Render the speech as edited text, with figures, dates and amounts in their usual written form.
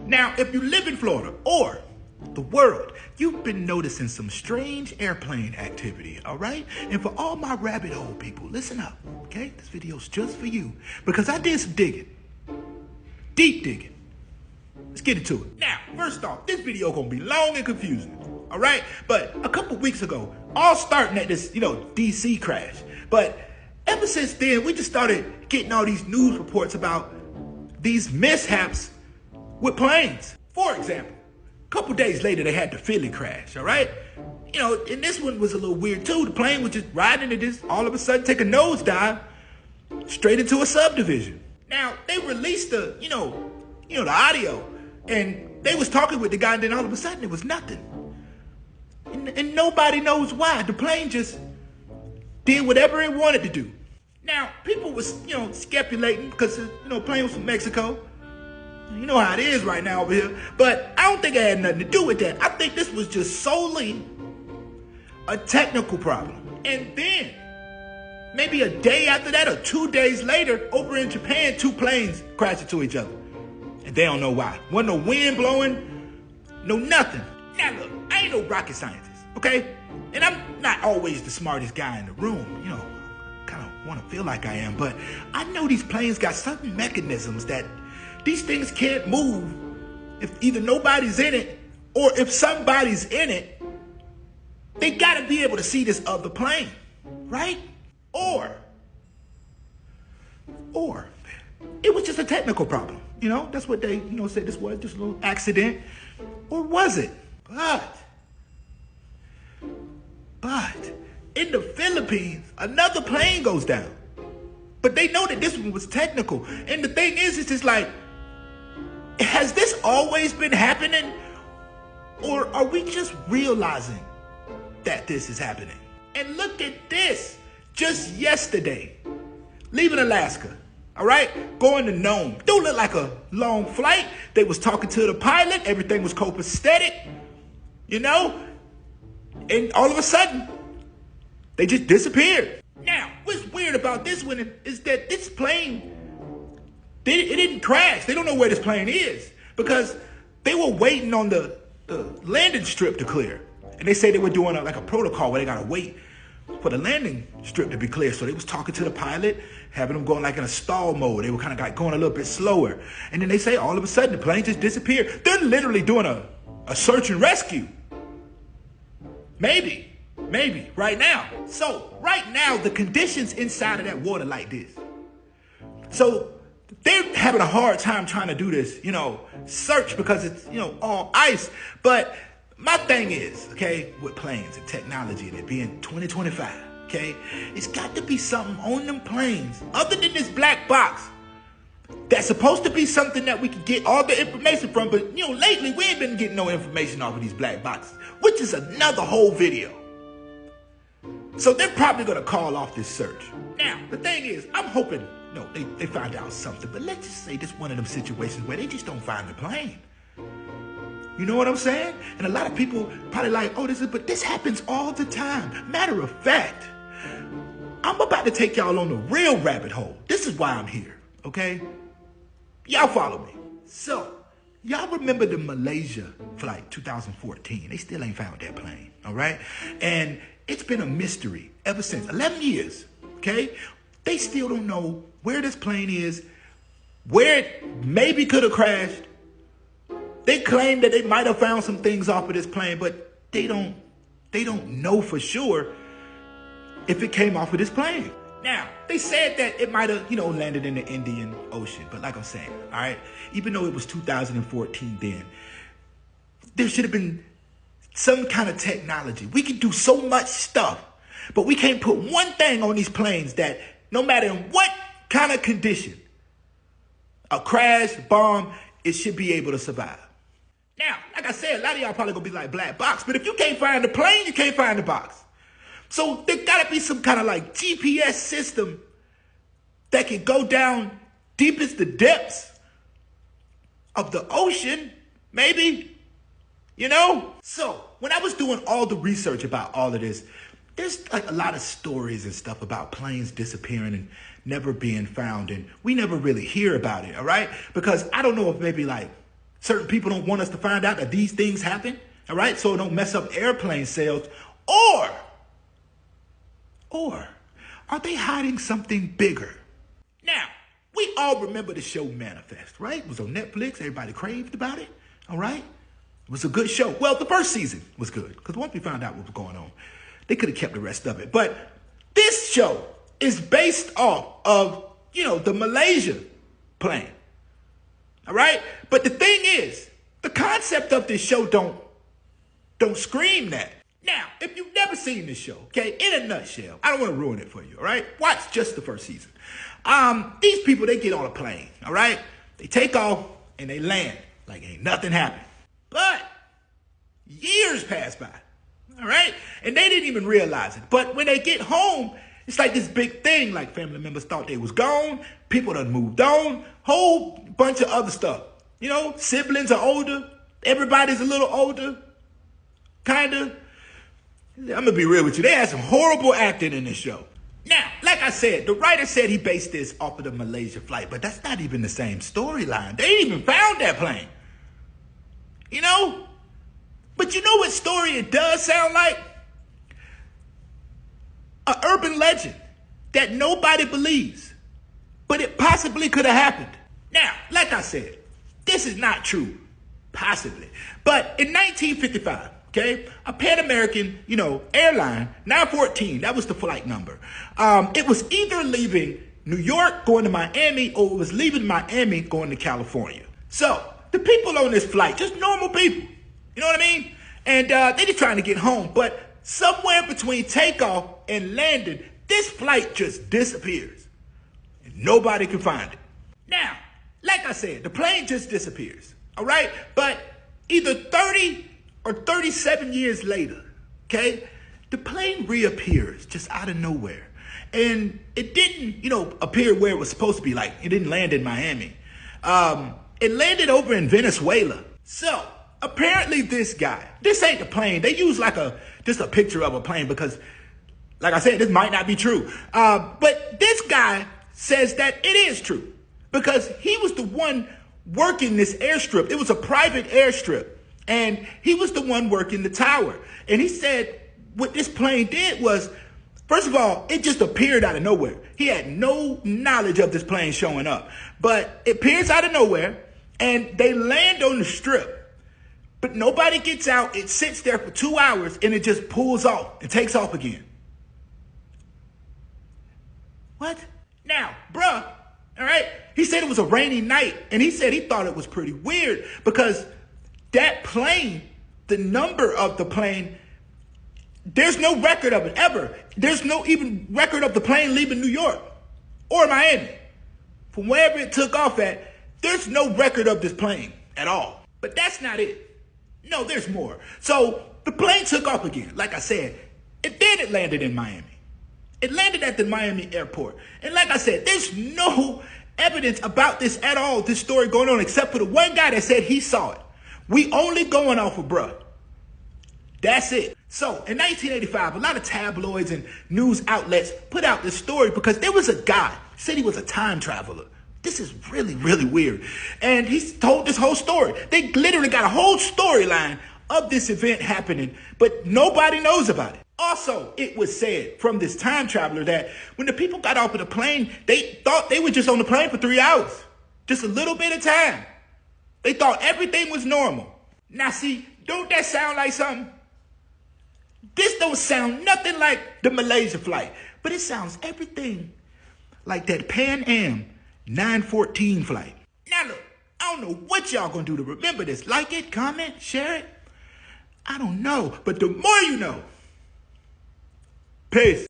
Now, if you live in Florida or the world, you've been noticing some strange airplane activity, all right? And for all my rabbit hole people, listen up, okay? This video's just for you because I did some digging, deep digging. Let's get into it. Now, first off, this video gonna be long and confusing, all right? But a couple weeks ago, all starting at this, DC crash. But ever since then, we just started getting all these news reports about these mishaps with planes. For example, a couple days later, they had the Philly crash, all right? And this one was a little weird too. The plane was just riding into this, all of a sudden take a nosedive straight into a subdivision. Now, they released the audio, and they was talking with the guy, and then all of a sudden it was nothing. And nobody knows why. The plane just did whatever it wanted to do. Now, people was, speculating because, plane was from Mexico. You know how it is right now over here. But I don't think it had nothing to do with that. I think this was just solely a technical problem. And then, maybe a day after that or 2 days later, over in Japan, two planes crashed into each other. And they don't know why. Wasn't no wind blowing, no nothing. Now look, I ain't no rocket scientist, okay? And I'm not always the smartest guy in the room, kind of want to feel like I am. But I know these planes got certain mechanisms that these things can't move if either nobody's in it or if somebody's in it. They got to be able to see this other plane, right? Or it was just a technical problem. That's what they, said this was just a little accident. Or was it? But in the Philippines, another plane goes down. But they know that this one was technical. And the thing is, it's just like, has this always been happening? Or are we just realizing that this is happening? And look at this. Just yesterday, leaving Alaska, all right, going to Nome. Don't look like a long flight. They was talking to the pilot. Everything was copacetic, and all of a sudden, they just disappeared. Now, what's weird about this one is that this plane, it didn't crash. They don't know where this plane is because they were waiting on the landing strip to clear. And they say they were doing a protocol where they got to wait for the landing strip to be clear. So they was talking to the pilot, having them going in a stall mode. They were kind of going a little bit slower. And then they say all of a sudden the plane just disappeared. They're literally doing a search and rescue. Maybe right now. So right now the conditions inside of that water like this. So they're having a hard time trying to do this, search because it's, all ice. But my thing is, okay, with planes and technology and it being 2025, okay, it's got to be something on them planes other than this black box that's supposed to be something that we can get all the information from. But, lately we ain't been getting no information off of these black boxes, which is another whole video. So they're probably going to call off this search. Now, the thing is, I'm hoping, they find out something. But let's just say this one of them situations where they just don't find the plane. You know what I'm saying? And a lot of people probably like, but this happens all the time. Matter of fact, I'm about to take y'all on the real rabbit hole. This is why I'm here, okay? Y'all follow me. So, y'all remember the Malaysia flight 2014. They still ain't found that plane, all right? And it's been a mystery ever since. 11 years, okay? They still don't know where this plane is, where it maybe could have crashed. They claim that they might have found some things off of this plane, but they don't know for sure if it came off of this plane. Now, they said that it might have, landed in the Indian Ocean. But like I'm saying, all right, even though it was 2014 then, there should have been some kind of technology. We can do so much stuff, but we can't put one thing on these planes that no matter in what kind of condition, a crash, bomb, it should be able to survive. Now, like I said, a lot of y'all probably gonna be like black box, but if you can't find the plane, you can't find the box. So there gotta be some kind of GPS system that can go down deepest the depths of the ocean, maybe, So when I was doing all the research about all of this, there's a lot of stories and stuff about planes disappearing and never being found, and we never really hear about it, all right? Because I don't know if maybe Certain people don't want us to find out that these things happen, all right? So it don't mess up airplane sales. Or are they hiding something bigger? Now, we all remember the show Manifest, right? It was on Netflix. Everybody craved about it, all right? It was a good show. Well, the first season was good because once we found out what was going on, they could have kept the rest of it. But this show is based off of, the Malaysia plane, all right? But the thing is, the concept of this show don't scream that. Now, if you've never seen this show, okay, in a nutshell, I don't want to ruin it for you, all right? Watch just the first season. These people, they get on a plane, all right? They take off and they land like ain't nothing happened. But years pass by, all right? And they didn't even realize it. But when they get home, it's like this big thing, like family members thought they was gone. People done moved on. Whole bunch of other stuff. Siblings are older. Everybody's a little older. Kind of. I'm going to be real with you. They had some horrible acting in this show. Now, like I said, the writer said he based this off of the Malaysia flight, but that's not even the same storyline. They ain't even found that plane. But you know what story it does sound like? An urban legend that nobody believes, but it possibly could have happened. Now, like I said, this is not true, possibly. But in 1955, okay, a Pan American, airline, 914, that was the flight number. It was either leaving New York going to Miami or it was leaving Miami going to California. So the people on this flight, just normal people, you know what I mean? And they just trying to get home. But somewhere between takeoff and landing, this flight just disappears. And nobody can find it. Now, like I said, the plane just disappears, all right? But either 30 or 37 years later, okay, the plane reappears just out of nowhere. And it didn't, appear where it was supposed to be. Like, it didn't land in Miami. It landed over in Venezuela. So, apparently this guy, this ain't the plane. They use just a picture of a plane because, like I said, this might not be true. But this guy says that it is true because he was the one working this airstrip. It was a private airstrip. And he was the one working the tower. And he said what this plane did was, first of all, it just appeared out of nowhere. He had no knowledge of this plane showing up. But it appears out of nowhere, and they land on the strip. But nobody gets out. It sits there for 2 hours, and it just pulls off and takes off again. What? Now, bruh, all right, he said it was a rainy night, and he said he thought it was pretty weird because that plane, the number of the plane, there's no record of it ever. There's no even record of the plane leaving New York or Miami. From wherever it took off at, there's no record of this plane at all. But that's not it. No, there's more. So the plane took off again, like I said, and then it landed in Miami. It landed at the Miami airport. And like I said, there's no evidence about this at all, this story going on, except for the one guy that said he saw it. We only going off of bruh. That's it. So in 1985, a lot of tabloids and news outlets put out this story because there was a guy, said he was a time traveler. This is really, really weird. And he told this whole story. They literally got a whole storyline of this event happening, but nobody knows about it. Also, it was said from this time traveler that when the people got off of the plane, they thought they were just on the plane for 3 hours. Just a little bit of time. They thought everything was normal. Now see, don't that sound like something? This don't sound nothing like the Malaysia flight, but it sounds everything like that Pan Am 914 flight. Now look, I don't know what y'all gonna do to remember this. Like it, comment, share it. I don't know, but the more you know. Peace.